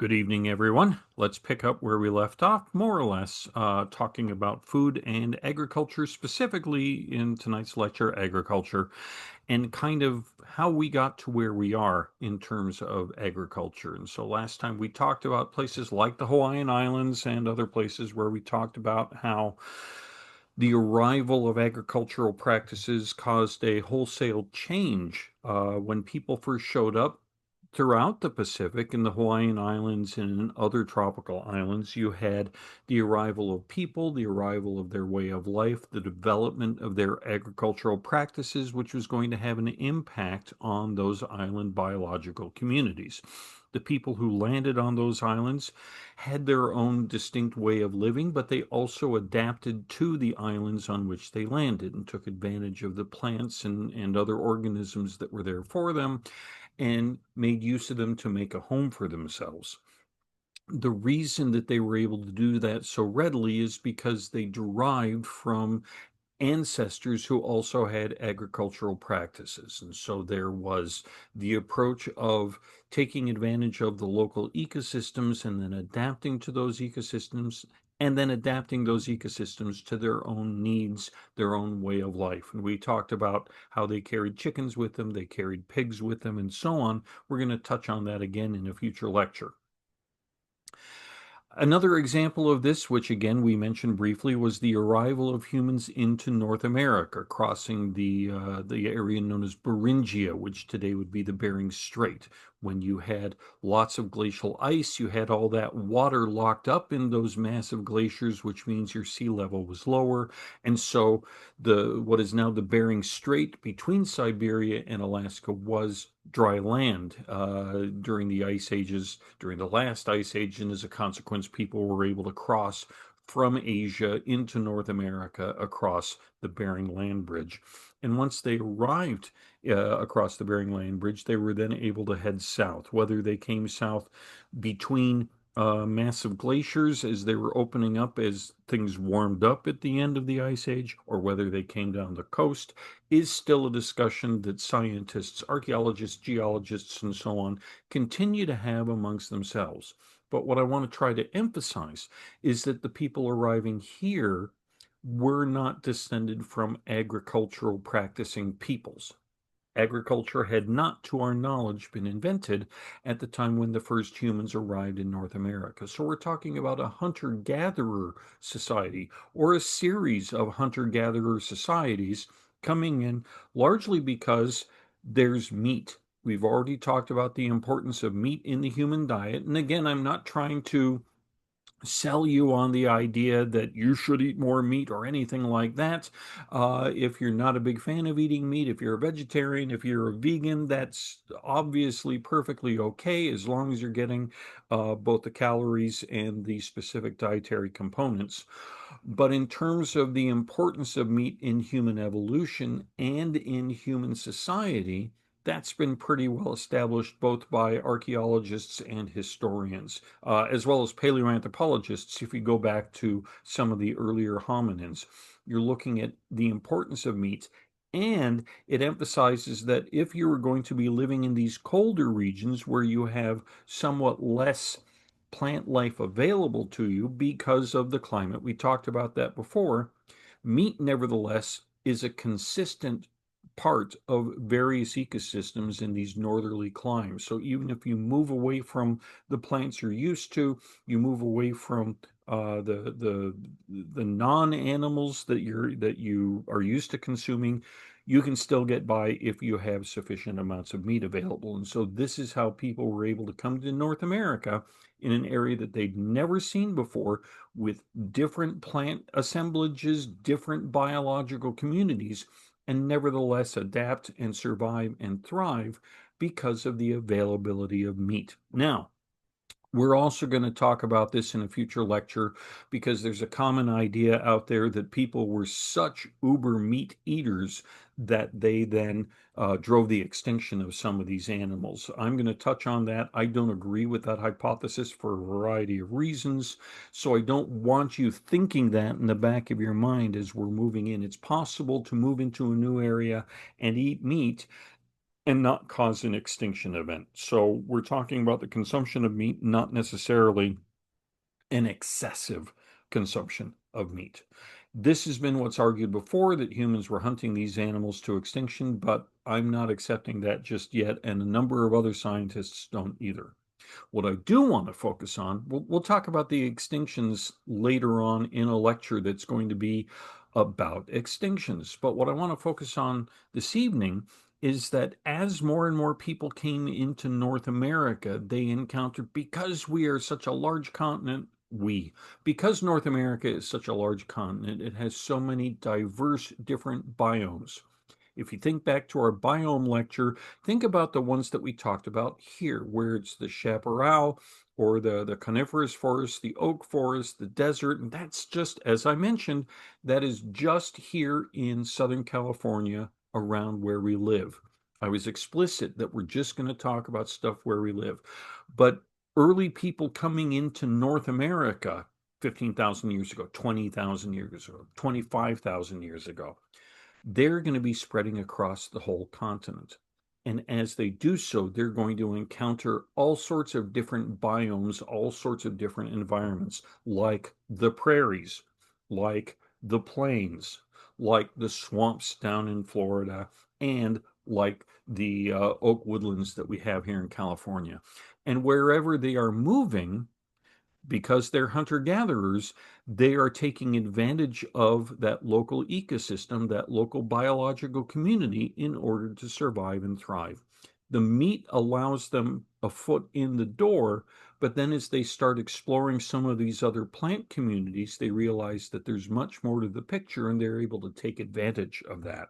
Good evening, everyone. Let's pick up where we left off, more or less, talking about food and agriculture, specifically in tonight's lecture, agriculture, and kind of how we got to where we are in terms of agriculture. And so last time we talked about places like the Hawaiian Islands and other places where we talked about how the arrival of agricultural practices caused a wholesale change when people first showed up throughout the Pacific, in the Hawaiian Islands and in other tropical islands. You had the arrival of people, the arrival of their way of life, the development of their agricultural practices, which was going to have an impact on those island biological communities. The people who landed on those islands had their own distinct way of living, but they also adapted to the islands on which they landed and took advantage of the plants and other organisms that were there for them and made use of them to make a home for themselves. The reason that they were able to do that so readily is because they derived from ancestors who also had agricultural practices. And so there was the approach of taking advantage of the local ecosystems and then adapting to those ecosystems, and then adapting those ecosystems to their own needs, their own way of life. And we talked about how they carried chickens with them, they carried pigs with them, and so on. We're going to touch on that again in a future lecture. Another example of this, which again we mentioned briefly, was the arrival of humans into North America, crossing the area known as Beringia, which today would be the Bering Strait. When you had lots of glacial ice, you had all that water locked up in those massive glaciers, which means your sea level was lower. And so the what is now the Bering Strait between Siberia and Alaska was dry land during the ice ages, during the last ice age, and as a consequence, people were able to cross from Asia into North America across the Bering Land Bridge. And once they arrived across the Bering Land Bridge, they were then able to head south. Whether they came south between massive glaciers as they were opening up as things warmed up at the end of the ice age, or whether they came down the coast, is still a discussion that scientists, archaeologists, geologists, and so on continue to have amongst themselves. But what I want to try to emphasize is that the people arriving here were not descended from agricultural practicing peoples. Agriculture had not, to our knowledge, been invented at the time when the first humans arrived in North America. So we're talking about a hunter-gatherer society or a series of hunter-gatherer societies coming in largely because there's meat. We've already talked about the importance of meat in the human diet. And again, I'm not trying to sell you on the idea that you should eat more meat or anything like that. If you're not a big fan of eating meat, if you're a vegetarian, if you're a vegan, that's obviously perfectly okay as long as you're getting both the calories and the specific dietary components. But in terms of the importance of meat in human evolution and in human society, that's been pretty well established both by archaeologists and historians, as well as paleoanthropologists. If you go back to some of the earlier hominins, you're looking at the importance of meat. And it emphasizes that if you are going to be living in these colder regions where you have somewhat less plant life available to you because of the climate, we talked about that before, meat, nevertheless, is a consistent part of various ecosystems in these northerly climes. So even if you move away from the plants you're used to, you move away from the non-animals that you are used to consuming, you can still get by if you have sufficient amounts of meat available. And so this is how people were able to come to North America in an area that they'd never seen before, with different plant assemblages, different biological communities, and nevertheless adapt and survive and thrive because of the availability of meat. Now, we're also going to talk about this in a future lecture because there's a common idea out there that people were such uber meat eaters that they then drove the extinction of some of these animals. I'm going to touch on that. I don't agree with that hypothesis for a variety of reasons. So I don't want you thinking that in the back of your mind as we're moving in. It's possible to move into a new area and eat meat and not cause an extinction event. So we're talking about the consumption of meat, not necessarily an excessive consumption of meat. This has been what's argued before, that humans were hunting these animals to extinction, but I'm not accepting that just yet, and a number of other scientists don't either. What I do want to focus on, we'll talk about the extinctions later on in a lecture that's going to be about extinctions. But what I want to focus on this evening is that as more and more people came into North America, they encountered, because we are such a large continent, because North America is such a large continent, it has so many diverse different biomes. If you think back to our biome lecture, think about the ones that we talked about here, where it's the chaparral or the coniferous forest, the oak forest, the desert. And that's just, as I mentioned, that is just here in Southern California around where we live. I was explicit that we're just going to talk about stuff where we live. But early people coming into North America 15,000 years ago, 20,000 years ago, 25,000 years ago, they're going to be spreading across the whole continent. And as they do so, they're going to encounter all sorts of different biomes, all sorts of different environments, like the prairies, like the plains, like the swamps down in Florida, and like the oak woodlands that we have here in California. And wherever they are moving, because they're hunter gatherers, they are taking advantage of that local ecosystem, that local biological community in order to survive and thrive. The meat allows them a foot in the door, but then as they start exploring some of these other plant communities, they realize that there's much more to the picture and they're able to take advantage of that.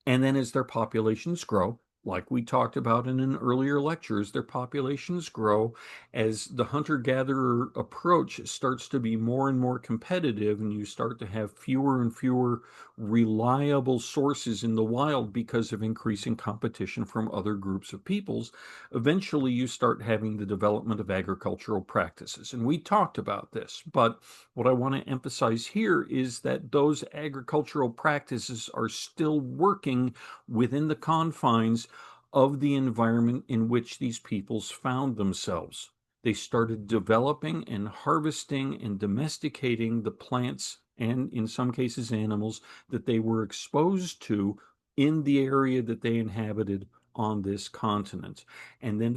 And then as their populations grow, like we talked about in an earlier lectures, their populations grow as the hunter-gatherer approach starts to be more and more competitive, and you start to have fewer and fewer reliable sources in the wild because of increasing competition from other groups of peoples. Eventually, you start having the development of agricultural practices. And we talked about this, but what I want to emphasize here is that those agricultural practices are still working within the confines of the environment in which these peoples found themselves. They started developing and harvesting and domesticating the plants and, in some cases, animals that they were exposed to in the area that they inhabited on this continent. And then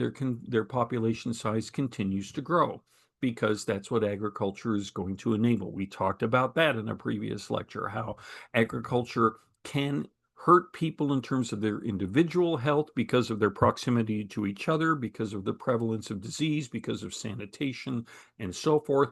their population size continues to grow, because that's what agriculture is going to enable. We talked about that in a previous lecture, how agriculture can hurt people in terms of their individual health because of their proximity to each other, because of the prevalence of disease, because of sanitation, and so forth.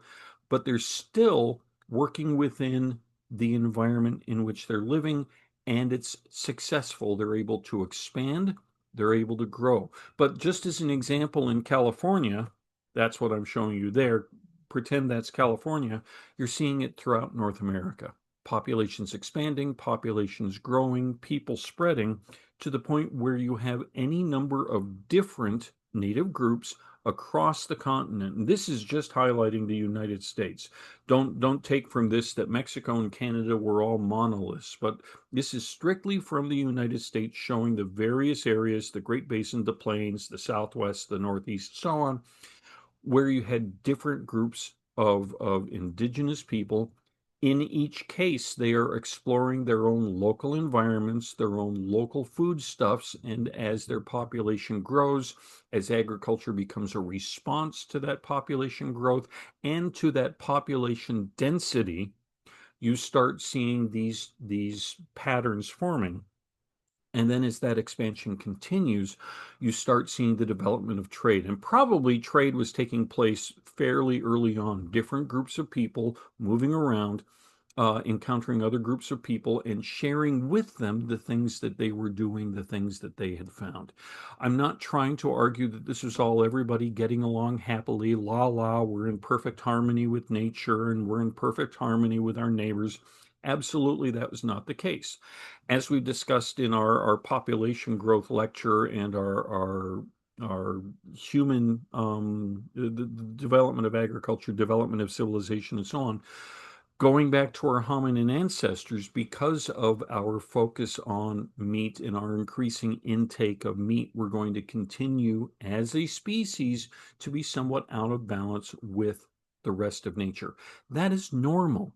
But they're still working within the environment in which they're living, and it's successful. They're able to expand, they're able to grow. But just as an example, in California, that's what I'm showing you there. Pretend that's California. You're seeing it throughout North America. Populations expanding, populations growing, people spreading to the point where you have any number of different native groups across the continent. And this is just highlighting the United States. Don't take from this that Mexico and Canada were all monoliths, but this is strictly from the United States, showing the various areas, the Great Basin, the plains, the Southwest, the Northeast, so on, where you had different groups of indigenous people. In each case, they are exploring their own local environments, their own local foodstuffs, and as their population grows, as agriculture becomes a response to that population growth and to that population density, you start seeing these patterns forming. And then as that expansion continues, you start seeing the development of trade. And probably trade was taking place fairly early on. Different groups of people moving around, encountering other groups of people and sharing with them the things that they were doing, the things that they had found. I'm not trying to argue that this is all everybody getting along happily, la la, we're in perfect harmony with nature and we're in perfect harmony with our neighbors. Absolutely, that was not the case. As we discussed in our population growth lecture and our human the development of agriculture, development of civilization, and so on, Going back to our hominin ancestors, because of our focus on meat and our increasing intake of meat, we're going to continue as a species to be somewhat out of balance with the rest of nature. That is normal.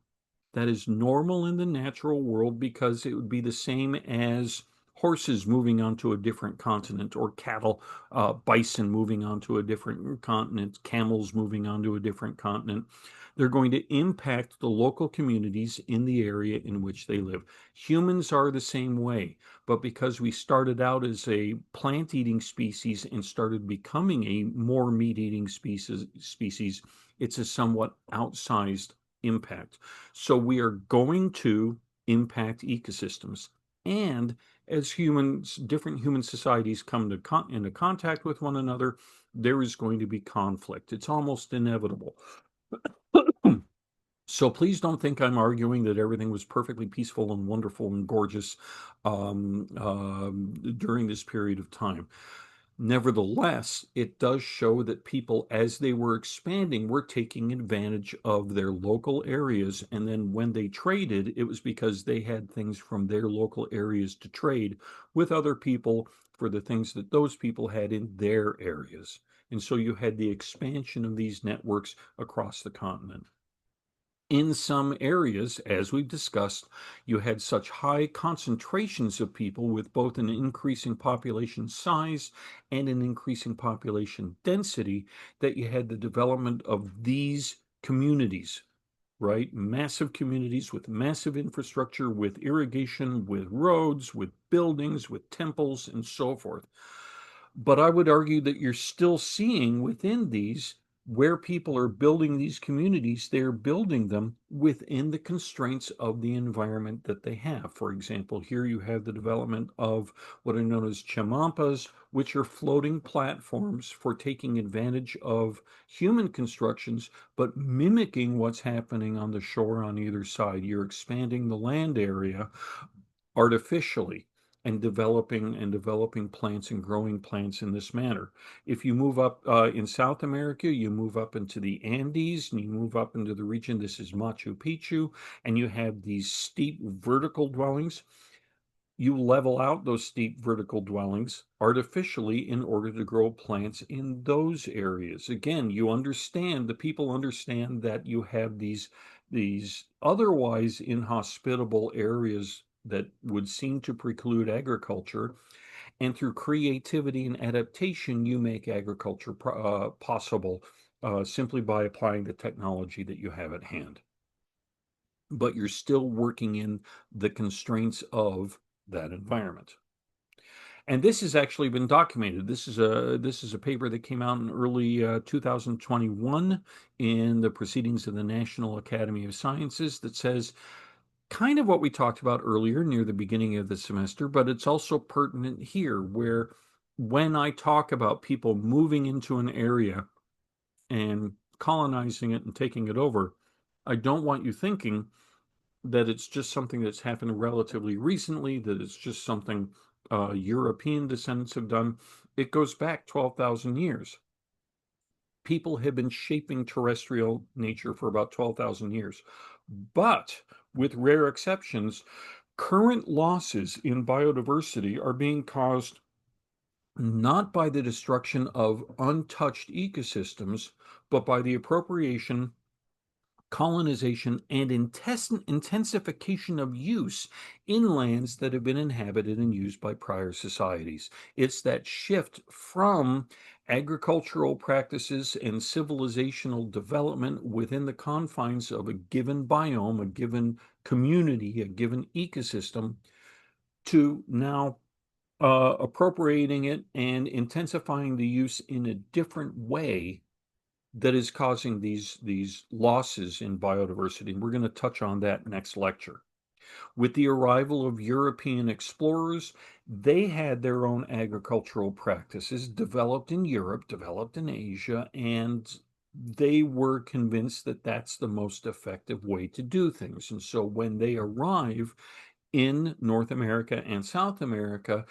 That is normal in the natural world because it would be the same as horses moving onto a different continent, or cattle, bison moving onto a different continent, camels moving onto a different continent. They're going to impact the local communities in the area in which they live. Humans are the same way, but because we started out as a plant-eating species and started becoming a more meat-eating species, it's a somewhat outsized impact. So we are going to impact ecosystems. And as humans, different human societies come into contact with one another, there is going to be conflict. It's almost inevitable. So please don't think I'm arguing that everything was perfectly peaceful and wonderful and gorgeous during this period of time. Nevertheless, it does show that people, as they were expanding, were taking advantage of their local areas. And then when they traded, it was because they had things from their local areas to trade with other people for the things that those people had in their areas. And so you had the expansion of these networks across the continent. In some areas, as we've discussed, you had such high concentrations of people with both an increasing population size and an increasing population density that you had the development of these communities, right? Massive communities with massive infrastructure, with irrigation, with roads, with buildings, with temples, and so forth. But I would argue that you're still seeing within these, where people are building these communities, they're building them within the constraints of the environment that they have. For example, here you have the development of what are known as chamampas, which are floating platforms for taking advantage of human constructions, but mimicking what's happening on the shore on either side. You're expanding the land area artificially and developing plants and growing plants in this manner. If you move up in South America, you move up into the Andes and you move up into the region, this is Machu Picchu, and you have these steep vertical dwellings. You level out those steep vertical dwellings artificially in order to grow plants in those areas. Again, the people understand that you have these otherwise inhospitable areas that would seem to preclude agriculture, and through creativity and adaptation, you make agriculture possible simply by applying the technology that you have at hand. But you're still working in the constraints of that environment. And this has actually been documented. This is a paper that came out in early 2021 in the Proceedings of the National Academy of Sciences that says kind of what we talked about earlier near the beginning of the semester, but it's also pertinent here, where when I talk about people moving into an area and colonizing it and taking it over, I don't want you thinking that it's just something that's happened relatively recently, that it's just something European descendants have done. It goes back 12,000 years. People have been shaping terrestrial nature for about 12,000 years. But with rare exceptions, current losses in biodiversity are being caused not by the destruction of untouched ecosystems, but by the appropriation, colonization, and intensification of use in lands that have been inhabited and used by prior societies. It's that shift from agricultural practices and civilizational development within the confines of a given biome, a given community, a given ecosystem, to now appropriating it and intensifying the use in a different way that is causing these losses in biodiversity. And we're going to touch on that next lecture. With the arrival of European explorers, they had their own agricultural practices developed in Europe, developed in Asia, and they were convinced that that's the most effective way to do things. And so when they arrive in North America and South America,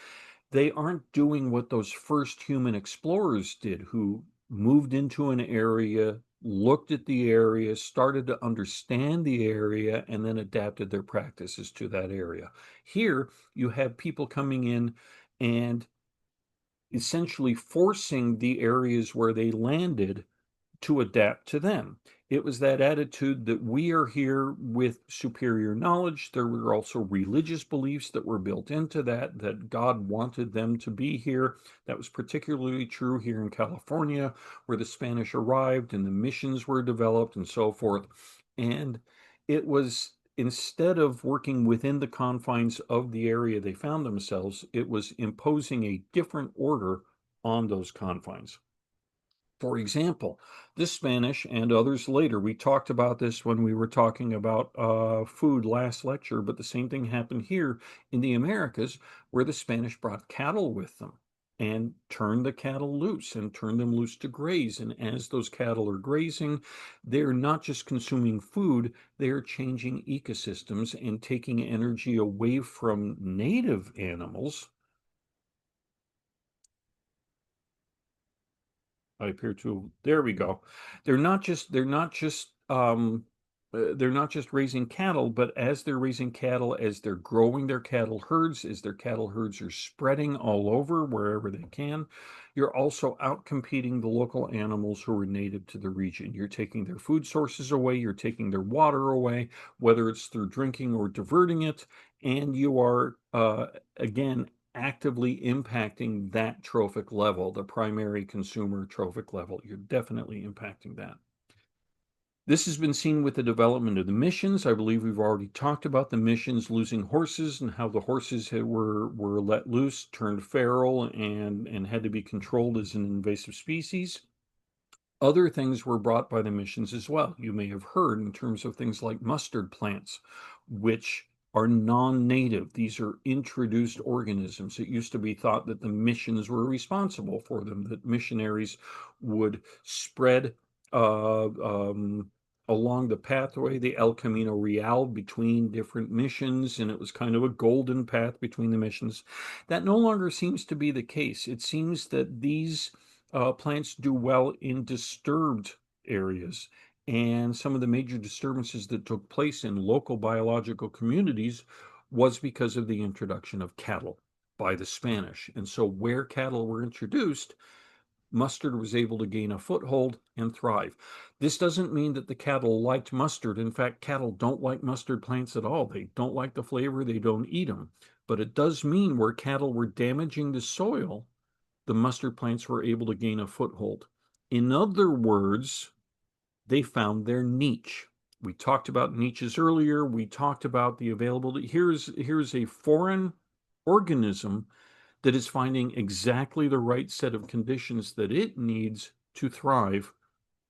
they aren't doing what those first human explorers did, who moved into an area, looked at the area, started to understand the area, and then adapted their practices to that area. Here, you have people coming in and essentially forcing the areas where they landed to adapt to them. It was that attitude that we are here with superior knowledge. There were also religious beliefs that were built into that, that God wanted them to be here. That was particularly true here in California, where the Spanish arrived and the missions were developed and so forth. And it was, instead of working within the confines of the area they found themselves, it was imposing a different order on those confines. For example, the Spanish and others later, we talked about this when we were talking about food last lecture, but the same thing happened here in the Americas, where the Spanish brought cattle with them and turned the cattle loose and turned them loose to graze. And as those cattle are grazing, they're not just consuming food, they're changing ecosystems and taking energy away from native animals. I appear to. There we go. They're not just raising cattle, but as they're raising cattle, as they're growing their cattle herds, as their cattle herds are spreading all over wherever they can, you're also out competing the local animals who are native to the region. You're taking their food sources away, you're taking their water away, whether it's through drinking or diverting it, and you are again actively impacting that trophic level, the primary consumer trophic level. You're definitely impacting that. This has been seen with the development of the missions. I believe we've already talked about the missions losing horses and how the horses were let loose, turned feral, and had to be controlled as an invasive species. Other things were brought by the missions as well. You may have heard in terms of things like mustard plants, which are non-native. These are introduced organisms. It used to be thought that the missions were responsible for them, that missionaries would spread along the pathway, the El Camino Real, between different missions, and it was kind of a golden path between the missions. That no longer seems to be the case. It seems that these plants do well in disturbed areas. And some of the major disturbances that took place in local biological communities was because of the introduction of cattle by the Spanish. And so, where cattle were introduced, mustard was able to gain a foothold and thrive. This doesn't mean that the cattle liked mustard. In fact, cattle don't like mustard plants at all. They don't like the flavor, they don't eat them. But it does mean where cattle were damaging the soil, the mustard plants were able to gain a foothold. In other words, they found their niche. We talked about niches earlier. We talked about the availability. Here's a foreign organism that is finding exactly the right set of conditions that it needs to thrive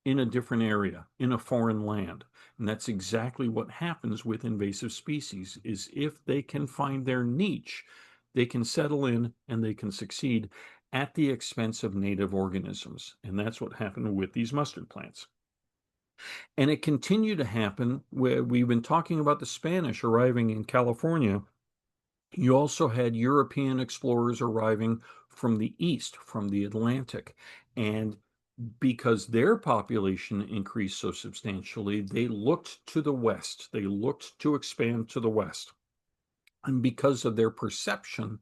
in a different area, in a foreign land. And that's exactly what happens with invasive species, is if they can find their niche, they can settle in and they can succeed at the expense of native organisms. And that's what happened with these mustard plants. And it continued to happen where we've been talking about the Spanish arriving in California. You also had European explorers arriving from the east, from the Atlantic. And because their population increased so substantially, they looked to the west. They looked to expand to the west. And because of their perception,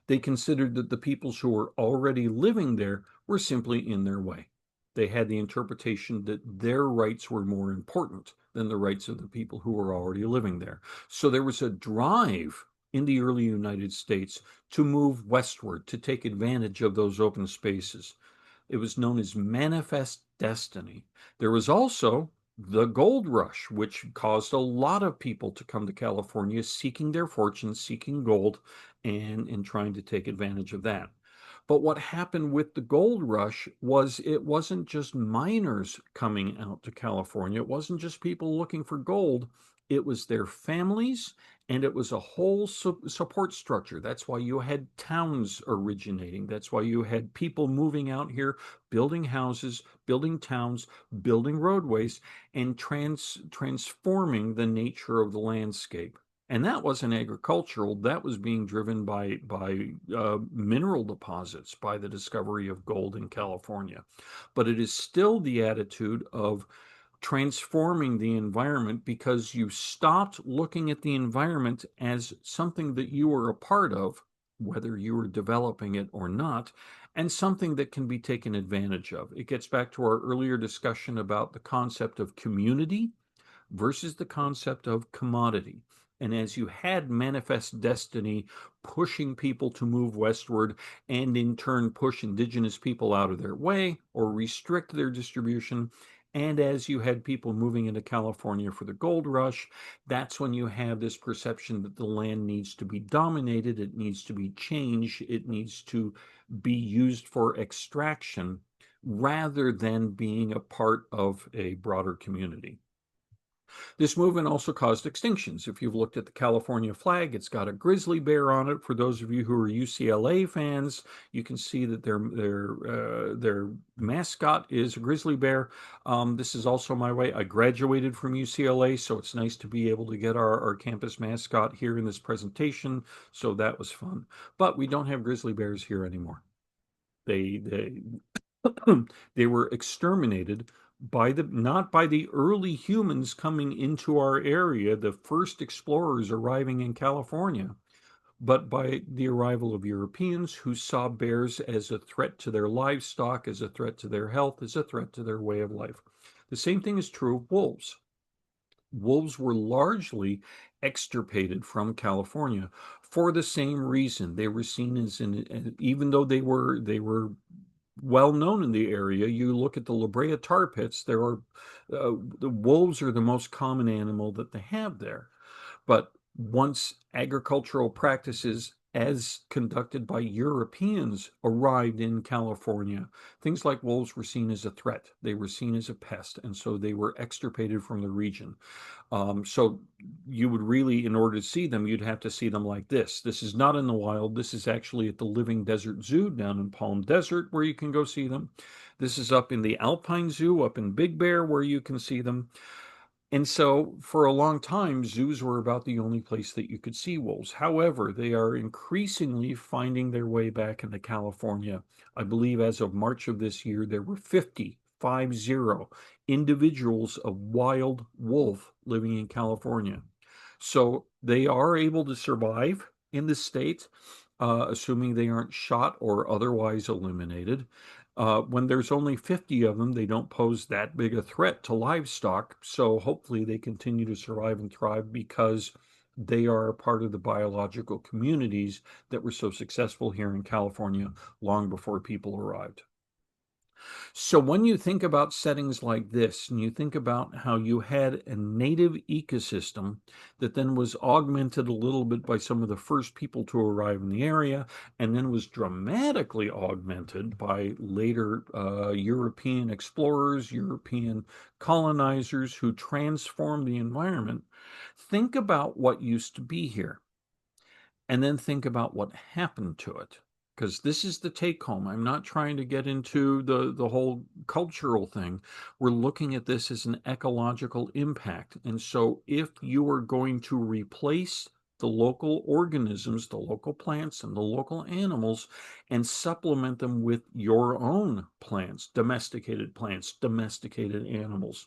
they considered that the peoples who were already living there were simply in their way. They had the interpretation that their rights were more important than the rights of the people who were already living there. So there was a drive in the early United States to move westward, to take advantage of those open spaces. It was known as manifest destiny. There was also the gold rush, which caused a lot of people to come to California seeking their fortunes, seeking gold, and trying to take advantage of that. But what happened with the gold rush was it wasn't just miners coming out to California. It wasn't just people looking for gold. It was their families, and it was a whole support structure. That's why you had towns originating. That's why you had people moving out here, building houses, building towns, building roadways, and transforming the nature of the landscape. And that wasn't agricultural. That was being driven by mineral deposits, by the discovery of gold in California. But it is still the attitude of transforming the environment because you stopped looking at the environment as something that you were a part of, whether you were developing it or not, and something that can be taken advantage of. It gets back to our earlier discussion about the concept of community versus the concept of commodity. And as you had manifest destiny pushing people to move westward and in turn push indigenous people out of their way or restrict their distribution, and as you had people moving into California for the gold rush, that's when you have this perception that the land needs to be dominated, it needs to be changed, it needs to be used for extraction rather than being a part of a broader community. This movement also caused extinctions. If you've looked at the California flag, it's got a grizzly bear on it. For those of you who are UCLA fans, you can see that their mascot is a grizzly bear. This is also my way. I graduated from UCLA, so it's nice to be able to get our campus mascot here in this presentation. So that was fun. But we don't have grizzly bears here anymore. They they were exterminated by the not by the early humans coming into our area, the first explorers arriving in California, but by the arrival of Europeans who saw bears as a threat to their livestock, as a threat to their health, as a threat to their way of life. The same thing is true of wolves. Wolves were largely extirpated from California for the same reason. They were seen as even though they were well known in the area. You look at the La Brea tar pits, the wolves are the most common animal that they have there. But once agricultural practices as conducted by Europeans arrived in California, things like wolves were seen as a threat. They were seen as a pest, and so they were extirpated from the region. So you would really, in order to see them, you'd have to see them like this. This is not in the wild. This is actually at the Living Desert Zoo down in Palm Desert where you can go see them. This is up in the Alpine Zoo up in Big Bear where you can see them. And so for a long time, zoos were about the only place that you could see wolves. However, they are increasingly finding their way back into California. I believe as of March of this year, there were 50 individuals of wild wolf living in California. So they are able to survive in the state, assuming they aren't shot or otherwise eliminated. When there's only 50 of them, they don't pose that big a threat to livestock. So hopefully they continue to survive and thrive because they are a part of the biological communities that were so successful here in California long before people arrived. So when you think about settings like this, and you think about how you had a native ecosystem that then was augmented a little bit by some of the first people to arrive in the area, and then was dramatically augmented by later European explorers, European colonizers who transformed the environment, think about what used to be here and then think about what happened to it, because this is the take home. I'm not trying to get into the whole cultural thing. We're looking at this as an ecological impact. And so if you are going to replace the local organisms, the local plants and the local animals, and supplement them with your own plants, domesticated animals,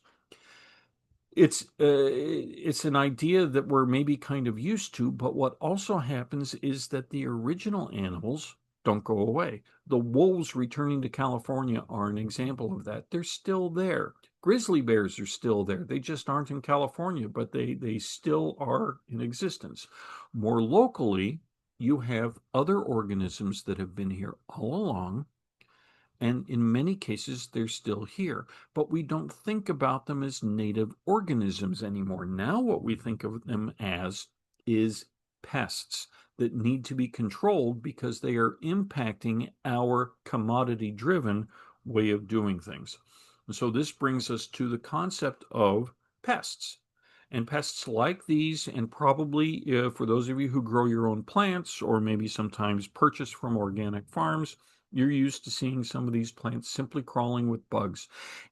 it's an idea that we're maybe kind of used to, but what also happens is that the original animals don't go away. The wolves returning to California are an example of that. They're still there. Grizzly bears are still there. They just aren't in California, but they still are in existence. More locally, you have other organisms that have been here all along, and in many cases, they're still here. But we don't think about them as native organisms anymore. Now, what we think of them as is pests that need to be controlled because they are impacting our commodity driven way of doing things. And so, this brings us to the concept of pests. And pests like these, and probably for those of you who grow your own plants or maybe sometimes purchase from organic farms, you're used to seeing some of these plants simply crawling with bugs.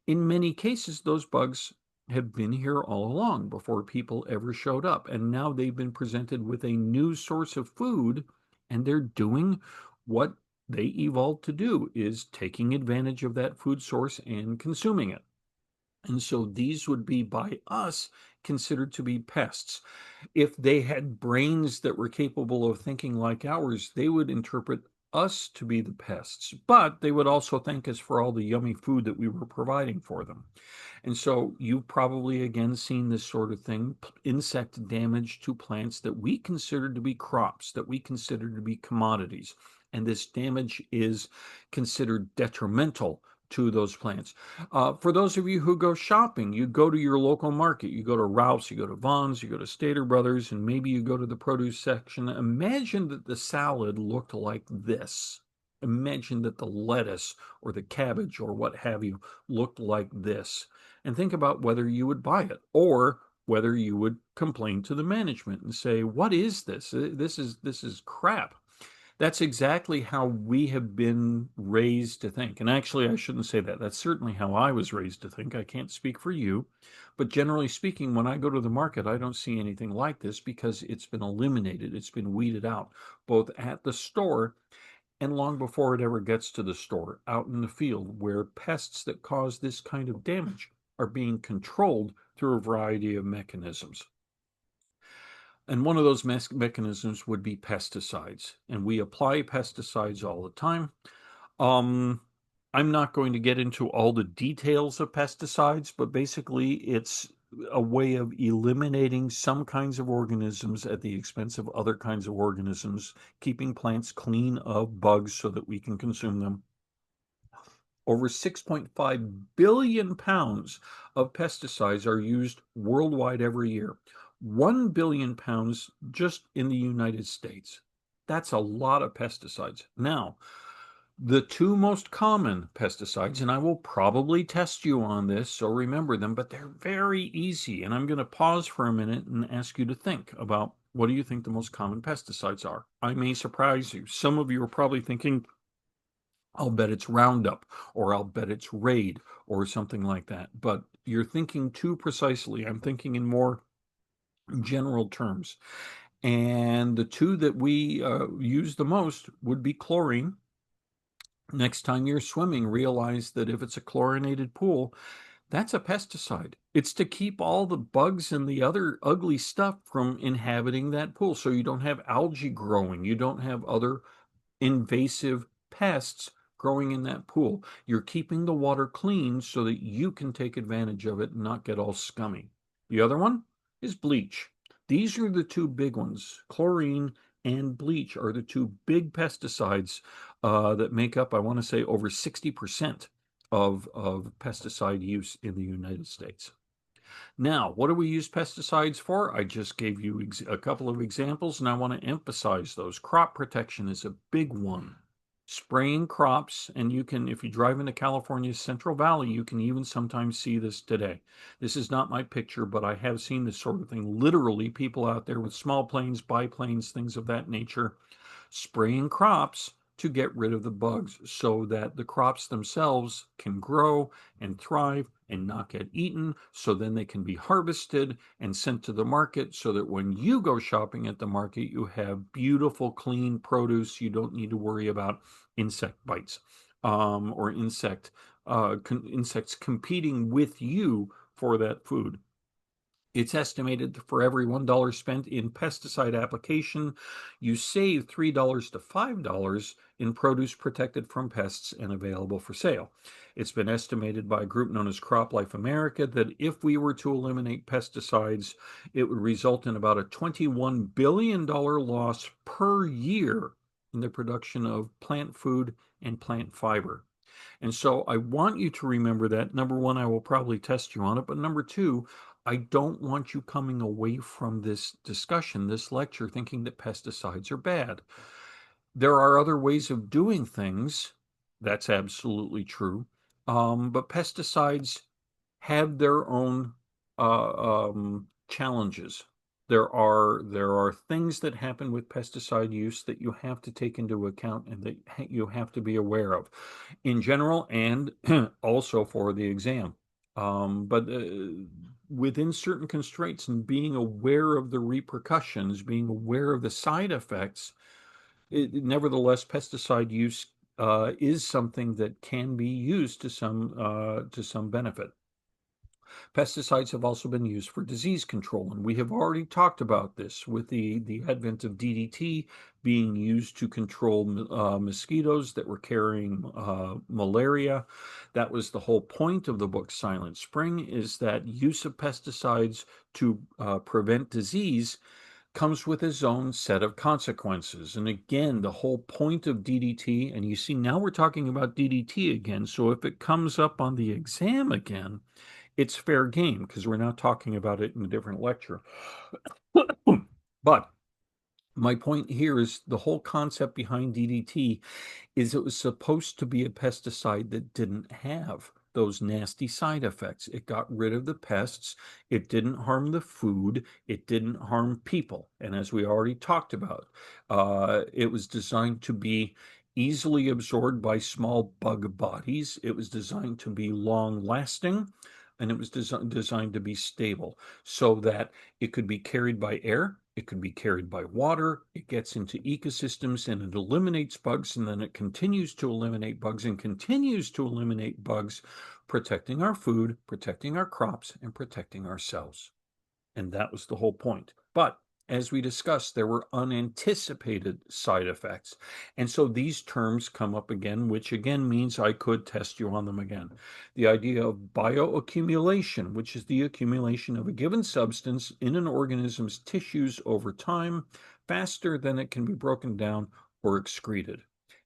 In many cases, those bugs have been here all along before people ever showed up. And now they've been presented with a new source of food, and they're doing what they evolved to do, is taking advantage of that food source and consuming it. And so these would be by us considered to be pests. If they had brains that were capable of thinking like ours, they would interpret us to be the pests, but they would also thank us for all the yummy food that we were providing for them. And so you've probably again seen this sort of thing, insect damage to plants that we consider to be crops, that we consider to be commodities. And this damage is considered detrimental to those plants. For those of you who go shopping, you go to your local market, you go to Ralph's, you go to Vaughn's, you go to Stater Brothers, and maybe you go to the produce section. Imagine that the salad looked like this. Imagine that the lettuce or the cabbage or what have you looked like this, and think about whether you would buy it or whether you would complain to the management and say, "What is this? This is crap." That's exactly how we have been raised to think. And actually, I shouldn't say that. That's certainly how I was raised to think. I can't speak for you. But generally speaking, when I go to the market, I don't see anything like this because it's been eliminated, it's been weeded out, both at the store and long before it ever gets to the store, out in the field, where pests that cause this kind of damage are being controlled through a variety of mechanisms. And one of those mechanisms would be pesticides. And we apply pesticides all the time. Um, I'm not going to get into all the details of pesticides, but basically it's a way of eliminating some kinds of organisms at the expense of other kinds of organisms, keeping plants clean of bugs so that we can consume them. Over 6.5 billion pounds of pesticides are used worldwide every year. 1 billion pounds just in the United States. That's a lot of pesticides. Now, the two most common pesticides, and I will probably test you on this, so remember them, but they're very easy. And I'm going to pause for a minute and ask you to think about, what do you think the most common pesticides are? I may surprise you. Some of you are probably thinking, I'll bet it's Roundup, or I'll bet it's Raid, or something like that. But you're thinking too precisely. I'm thinking in more general terms. And the two that we use the most would be chlorine. Next time you're swimming, realize that if it's a chlorinated pool, that's a pesticide. It's to keep all the bugs and the other ugly stuff from inhabiting that pool. So you don't have algae growing, you don't have other invasive pests growing in that pool. You're keeping the water clean so that you can take advantage of it and not get all scummy. The other one is bleach. These are the two big ones. Chlorine and bleach are the two big pesticides that make up, I want to say, over 60% of pesticide use in the United States. Now, what do we use pesticides for? I just gave you a couple of examples, and I want to emphasize those. Crop protection is a big one. Spraying crops, and you can, if you drive into California's Central Valley, you can even sometimes see this today. This is not my picture, but I have seen this sort of thing. Literally, people out there with small planes, biplanes, things of that nature, spraying crops to get rid of the bugs so that the crops themselves can grow and thrive and not get eaten, so then they can be harvested and sent to the market so that when you go shopping at the market, you have beautiful, clean produce. You don't need to worry about insect bites or insects competing with you for that food. It's estimated for every $1 spent in pesticide application, you save $3 to $5 in produce protected from pests and available for sale. It's been estimated by a group known as CropLife America that if we were to eliminate pesticides, it would result in about a $21 billion loss per year in the production of plant food and plant fiber. And so I want you to remember that. Number one, I will probably test you on it. But number two, I don't want you coming away from this discussion, this lecture, thinking that pesticides are bad. There are other ways of doing things. That's absolutely true. But pesticides have their own challenges. There are things that happen with pesticide use that you have to take into account and that you have to be aware of, in general and also for the exam. But within certain constraints and being aware of the repercussions, being aware of the side effects, nevertheless, pesticide use is something that can be used to some benefit. Pesticides have also been used for disease control, and we have already talked about this with the advent of DDT being used to control mosquitoes that were carrying malaria. That was the whole point of the book Silent Spring, is that use of pesticides to prevent disease comes with its own set of consequences. And again, the whole point of DDT, and you see now we're talking about DDT again, so if it comes up on the exam again, it's fair game because we're now talking about it in a different lecture. But my point here is the whole concept behind DDT is it was supposed to be a pesticide that didn't have those nasty side effects. It got rid of the pests. It didn't harm the food. It didn't harm people. And as we already talked about, it was designed to be easily absorbed by small bug bodies. It was designed to be long lasting, and it was designed to be stable so that it could be carried by air, it could be carried by water, it gets into ecosystems and it eliminates bugs, and then it continues to eliminate bugs and continues to eliminate bugs, protecting our food, protecting our crops, and protecting ourselves. And that was the whole point. But as we discussed, there were unanticipated side effects. And so these terms come up again, which again means I could test you on them again. The idea of bioaccumulation, which is the accumulation of a given substance in an organism's tissues over time, faster than it can be broken down or excreted.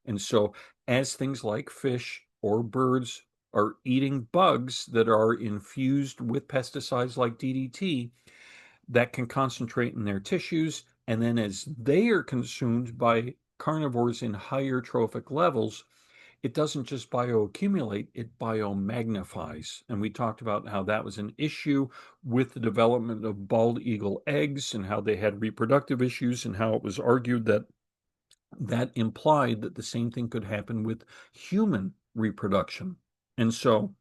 And so, as things like fish or birds are eating bugs that are infused with pesticides like DDT, that can concentrate in their tissues, and then as they are consumed by carnivores in higher trophic levels, it doesn't just bioaccumulate, it biomagnifies. And we talked about how that was an issue with the development of bald eagle eggs and how they had reproductive issues, and how it was argued that that implied that the same thing could happen with human reproduction. And so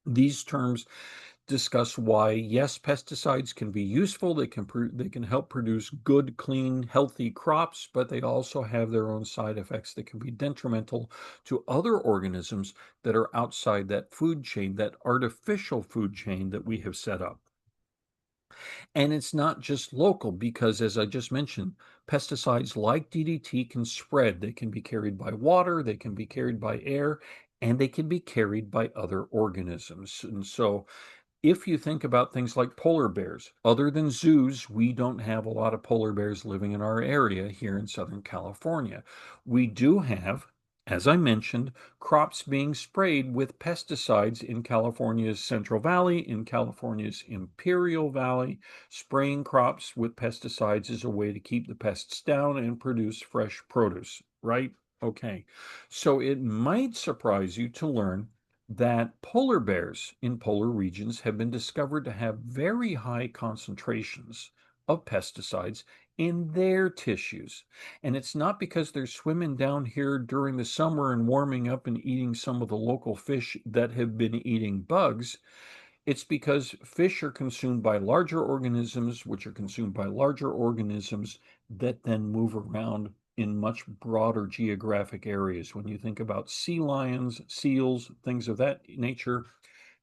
these terms discuss why, yes, pesticides can be useful. They can help produce good, clean, healthy crops, but they also have their own side effects that can be detrimental to other organisms that are outside that food chain, that artificial food chain that we have set up. And it's not just local because, as I just mentioned, pesticides like DDT can spread. They can be carried by water, they can be carried by air, and they can be carried by other organisms. And so if you think about things like polar bears, other than zoos, we don't have a lot of polar bears living in our area here in Southern California. We do have, as I mentioned, crops being sprayed with pesticides in California's Central Valley, in California's Imperial Valley. Spraying crops with pesticides is a way to keep the pests down and produce fresh produce, right? Okay. So it might surprise you to learn that polar bears in polar regions have been discovered to have very high concentrations of pesticides in their tissues. And it's not because they're swimming down here during the summer and warming up and eating some of the local fish that have been eating bugs. It's because fish are consumed by larger organisms, which are consumed by larger organisms that then move around in much broader geographic areas. When you think about sea lions, seals, things of that nature,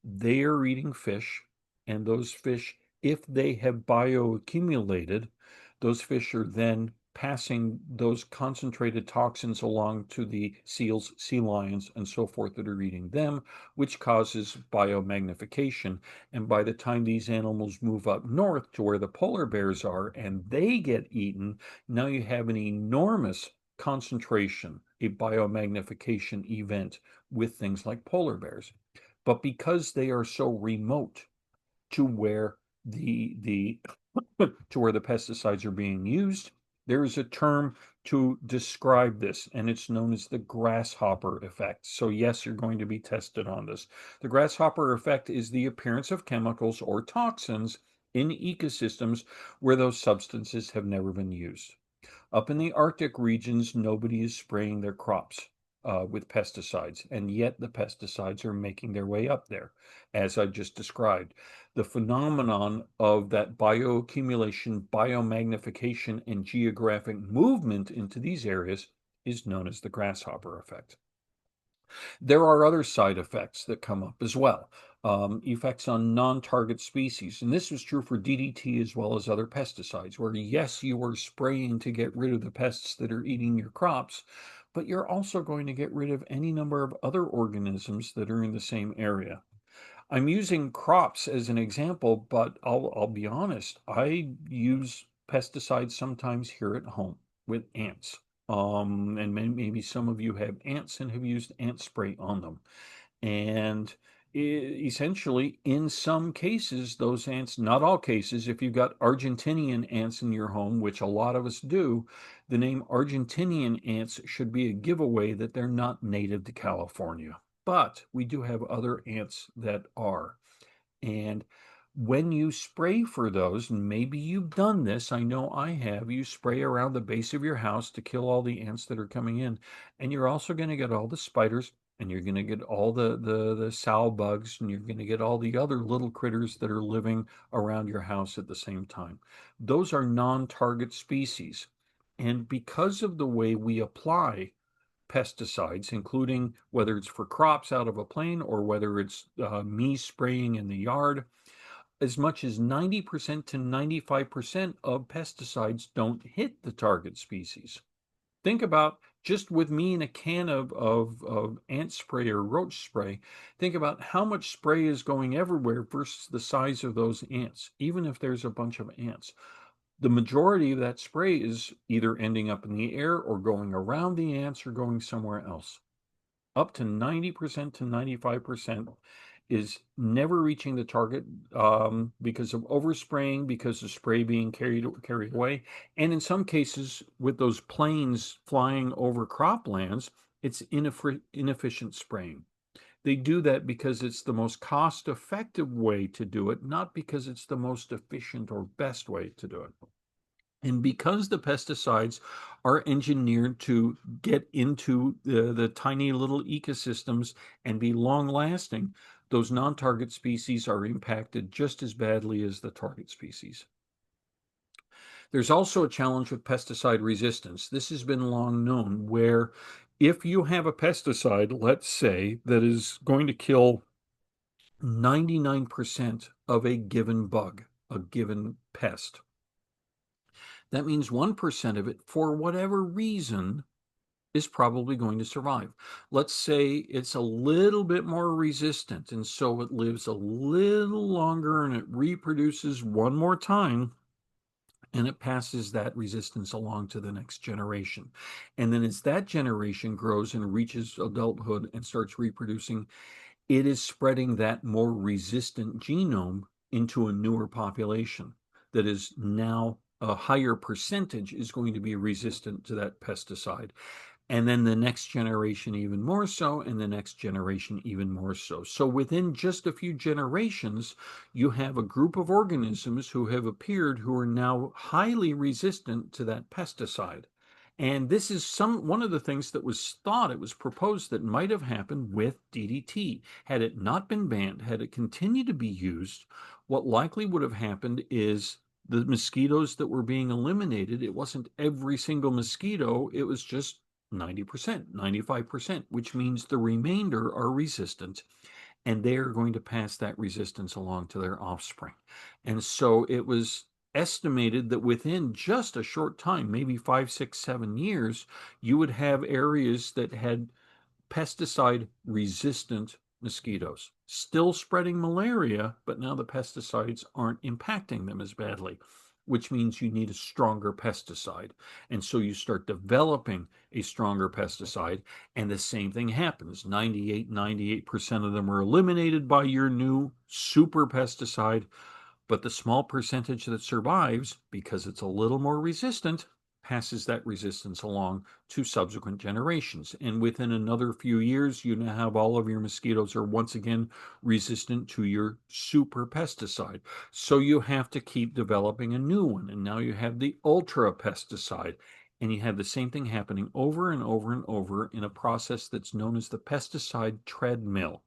they are eating fish, and those fish, if they have bioaccumulated, those fish are then passing those concentrated toxins along to the seals, sea lions, and so forth that are eating them, which causes biomagnification. And by the time these animals move up north to where the polar bears are and they get eaten, now you have an enormous concentration, a biomagnification event with things like polar bears. But because they are so remote to where the to where the pesticides are being used, there is a term to describe this, and it's known as the grasshopper effect. So yes, you're going to be tested on this. The grasshopper effect is the appearance of chemicals or toxins in ecosystems where those substances have never been used. Up in the Arctic regions, nobody is spraying their crops. with pesticides, and yet the pesticides are making their way up there, as I just described. The phenomenon of that bioaccumulation, biomagnification, and geographic movement into these areas is known as the grasshopper effect. There are other side effects that come up as well, effects on non-target species. And this was true for DDT as well as other pesticides, where yes, you are spraying to get rid of the pests that are eating your crops, but you're also going to get rid of any number of other organisms that are in the same area. I'm using crops as an example, but I'll be honest, I use pesticides sometimes here at home with ants. And maybe some of you have ants and have used ant spray on them. And essentially, in some cases, those ants, not all cases, if you've got Argentinian ants in your home, which a lot of us do, the name Argentinian ants should be a giveaway that they're not native to California. But we do have other ants that are. And when you spray for those, and maybe you've done this, I know I have, you spray around the base of your house to kill all the ants that are coming in. And you're also going to get all the spiders, and you're going to get all the sow bugs, and you're going to get all the other little critters that are living around your house at the same time. Those are non-target species. And because of the way we apply pesticides, including whether it's for crops out of a plane or whether it's me spraying in the yard, as much as 90% to 95% of pesticides don't hit the target species. Think about just with me in a can of ant spray or roach spray, think about how much spray is going everywhere versus the size of those ants, even if there's a bunch of ants. The majority of that spray is either ending up in the air or going around the ants or going somewhere else. Up to 90% to 95% is never reaching the target because of overspraying, because of spray being carried away. And in some cases, with those planes flying over croplands, it's inefficient spraying. They do that because it's the most cost-effective way to do it, not because it's the most efficient or best way to do it. And because the pesticides are engineered to get into the tiny little ecosystems and be long lasting, those non-target species are impacted just as badly as the target species. There's also a challenge with pesticide resistance. This has been long known, where if you have a pesticide, let's say, that is going to kill 99% of a given bug, a given pest, that means 1% of it, for whatever reason, is probably going to survive. Let's say it's a little bit more resistant, and so it lives a little longer and it reproduces one more time, and it passes that resistance along to the next generation. And then as that generation grows and reaches adulthood and starts reproducing, it is spreading that more resistant genome into a newer population that is now a higher percentage is going to be resistant to that pesticide. And then the next generation even more so, and the next generation even more so. So within just a few generations, you have a group of organisms who have appeared who are now highly resistant to that pesticide. And this is one of the things that was thought, it was proposed that might have happened with DDT. Had it not been banned, had it continued to be used, what likely would have happened is the mosquitoes that were being eliminated, it wasn't every single mosquito, it was just 90%, 95%, which means the remainder are resistant, and they are going to pass that resistance along to their offspring. And so it was estimated that within just a short time, maybe 5, 6, 7 years, you would have areas that had pesticide resistant mosquitoes, still spreading malaria, but now the pesticides aren't impacting them as badly, which means you need a stronger pesticide. And so you start developing a stronger pesticide, and the same thing happens. 98% of them are eliminated by your new super pesticide, but the small percentage that survives, because it's a little more resistant, passes that resistance along to subsequent generations. And within another few years, you now have all of your mosquitoes are once again resistant to your super pesticide. So you have to keep developing a new one. And now you have the ultra pesticide. And you have the same thing happening over and over and over in a process that's known as the pesticide treadmill.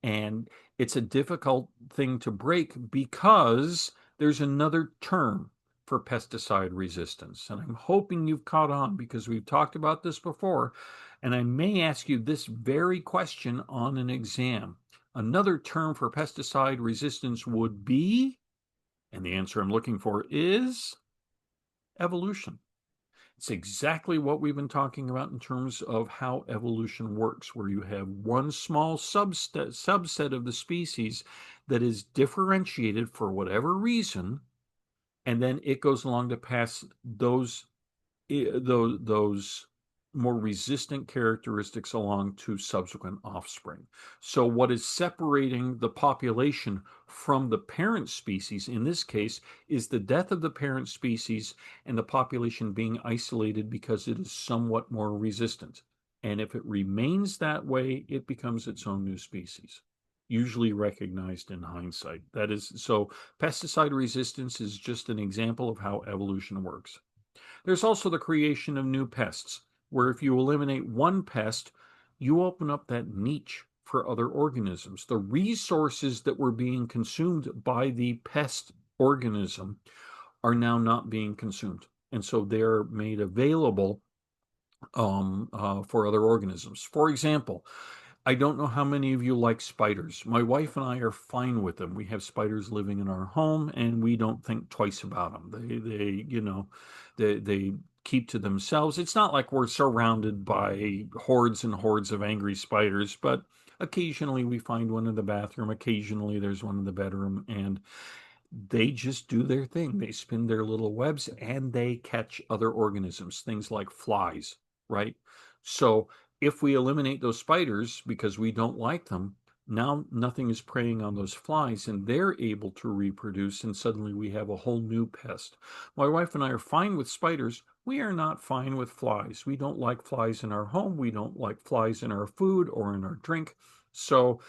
And it's a difficult thing to break because there's another term for pesticide resistance. And I'm hoping you've caught on because we've talked about this before. And I may ask you this very question on an exam. Another term for pesticide resistance would be, and the answer I'm looking for is evolution. It's exactly what we've been talking about in terms of how evolution works, where you have one small subset of the species that is differentiated for whatever reason, and then it goes along to pass those more resistant characteristics along to subsequent offspring. So what is separating the population from the parent species in this case is the death of the parent species and the population being isolated because it is somewhat more resistant. And if it remains that way, it becomes its own new species, usually recognized in hindsight. That is, so pesticide resistance is just an example of how evolution works. There's also the creation of new pests, where if you eliminate one pest, you open up that niche for other organisms. The resources that were being consumed by the pest organism are now not being consumed. And so they're made available for other organisms. For example, I don't know how many of you like spiders. My wife and I are fine with them. We have spiders living in our home, and we don't think twice about them. They keep to themselves. It's not like we're surrounded by hordes and hordes of angry spiders, but occasionally we find one in the bathroom. Occasionally there's one in the bedroom, and they just do their thing. They spin their little webs and they catch other organisms, things like flies, right? So if we eliminate those spiders because we don't like them, now nothing is preying on those flies and they're able to reproduce, and suddenly we have a whole new pest. My wife and I are fine with spiders. We are not fine with flies. We don't like flies in our home. We don't like flies in our food or in our drink. So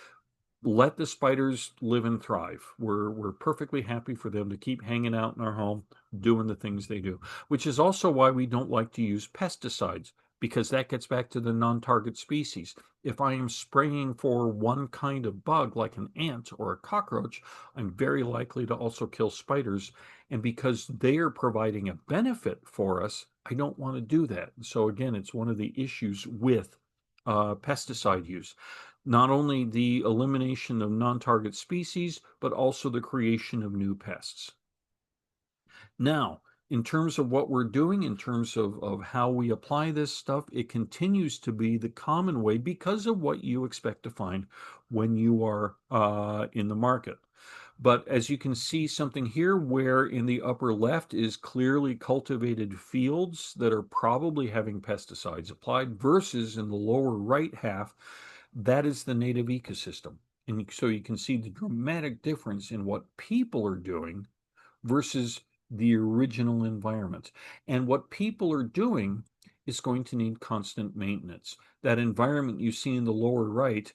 let the spiders live and thrive. We're perfectly happy for them to keep hanging out in our home, doing the things they do, which is also why we don't like to use pesticides, because that gets back to the non-target species. If I am spraying for one kind of bug, like an ant or a cockroach, I'm very likely to also kill spiders. And because they are providing a benefit for us, I don't want to do that. So again, it's one of the issues with pesticide use, not only the elimination of non-target species, but also the creation of new pests. Now, in terms of what we're doing, in terms of how we apply this stuff, it continues to be the common way because of what you expect to find when you are in the market. But as you can see something here where in the upper left is clearly cultivated fields that are probably having pesticides applied versus in the lower right half, that is the native ecosystem. And so you can see the dramatic difference in what people are doing versus the original environment. And what people are doing is going to need constant maintenance. That environment you see in the lower right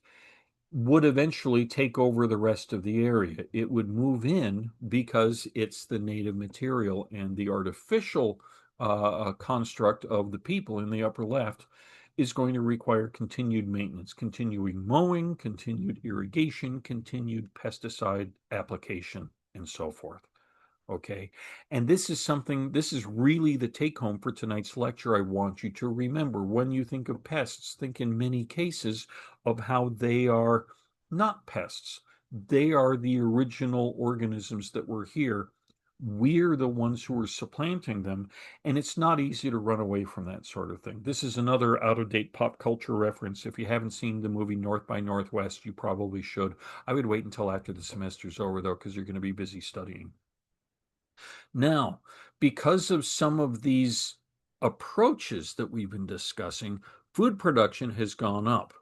would eventually take over the rest of the area. It would move in because it's the native material, and the artificial construct of the people in the upper left is going to require continued maintenance, continuing mowing, continued irrigation, continued pesticide application, and so forth. Okay. And this is really the take home for tonight's lecture. I want you to remember when you think of pests, think in many cases of how they are not pests. They are the original organisms that were here. We're the ones who are supplanting them. And it's not easy to run away from that sort of thing. This is another out of date pop culture reference. If you haven't seen the movie North by Northwest, you probably should. I would wait until after the semester's over, though, because you're going to be busy studying. Now, because of some of these approaches that we've been discussing, food production has gone up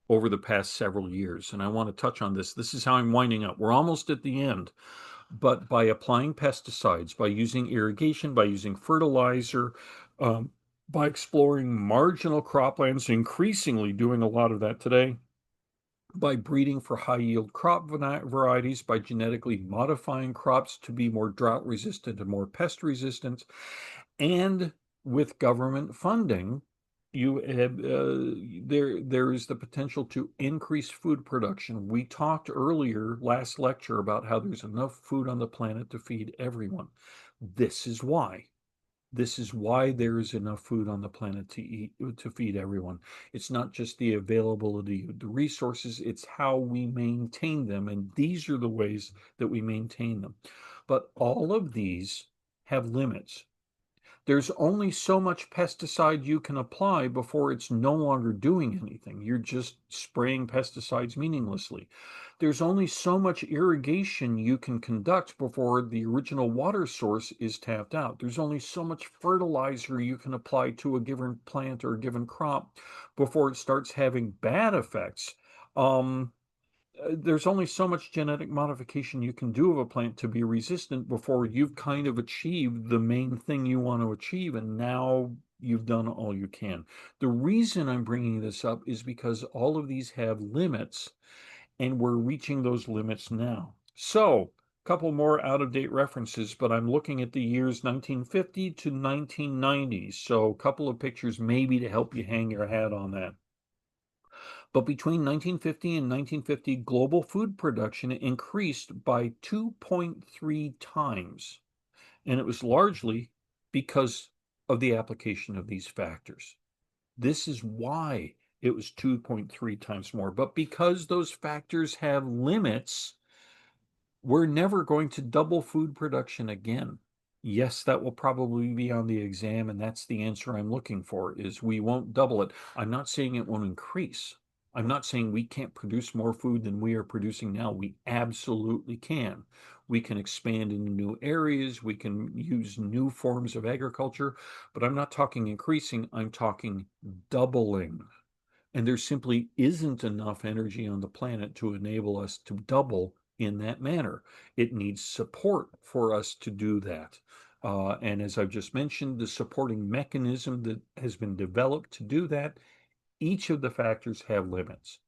over the past several years. And I want to touch on this. This is how I'm winding up. We're almost at the end. But by applying pesticides, by using irrigation, by using fertilizer, by exploring marginal croplands, increasingly doing a lot of that today, by breeding for high yield crop varieties, by genetically modifying crops to be more drought resistant and more pest resistant, and with government funding, you have, there is the potential to increase food production. We talked earlier, last lecture, about how there's enough food on the planet to feed everyone. This is why. This is why there is enough food on the planet to eat, to feed everyone. It's not just the availability of the resources, it's how we maintain them. And these are the ways that we maintain them. But all of these have limits. There's only so much pesticide you can apply before it's no longer doing anything. You're just spraying pesticides meaninglessly. There's only so much irrigation you can conduct before the original water source is tapped out. There's only so much fertilizer you can apply to a given plant or a given crop before it starts having bad effects. Um, there's only so much genetic modification you can do of a plant to be resistant before you've kind of achieved the main thing you want to achieve, and now you've done all you can. The reason I'm bringing this up is because all of these have limits, and we're reaching those limits now. So, a couple more out-of-date references, but I'm looking at the years 1950 to 1990. So, a couple of pictures maybe to help you hang your hat on that. But between 1950 and 1950, global food production increased by 2.3 times. And it was largely because of the application of these factors. This is why it was 2.3 times more. But because those factors have limits, we're never going to double food production again. Yes, that will probably be on the exam, and that's the answer I'm looking for, is we won't double it. I'm not saying it won't increase. I'm not saying we can't produce more food than we are producing now. We absolutely can. We can expand into new areas. We can use new forms of agriculture, but I'm not talking increasing. I'm talking doubling. And there simply isn't enough energy on the planet to enable us to double in that manner. It needs support for us to do that. And as I've just mentioned, the supporting mechanism that has been developed to do that, each of the factors have limits.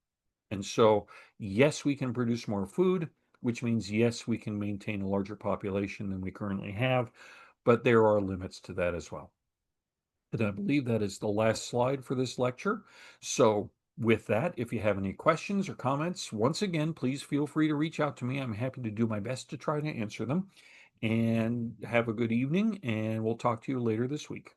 And so, yes, we can produce more food, which means, yes, we can maintain a larger population than we currently have, but there are limits to that as well. And I believe that is the last slide for this lecture. So with that, if you have any questions or comments, once again, please feel free to reach out to me. I'm happy to do my best to try to answer them. And have a good evening, and we'll talk to you later this week.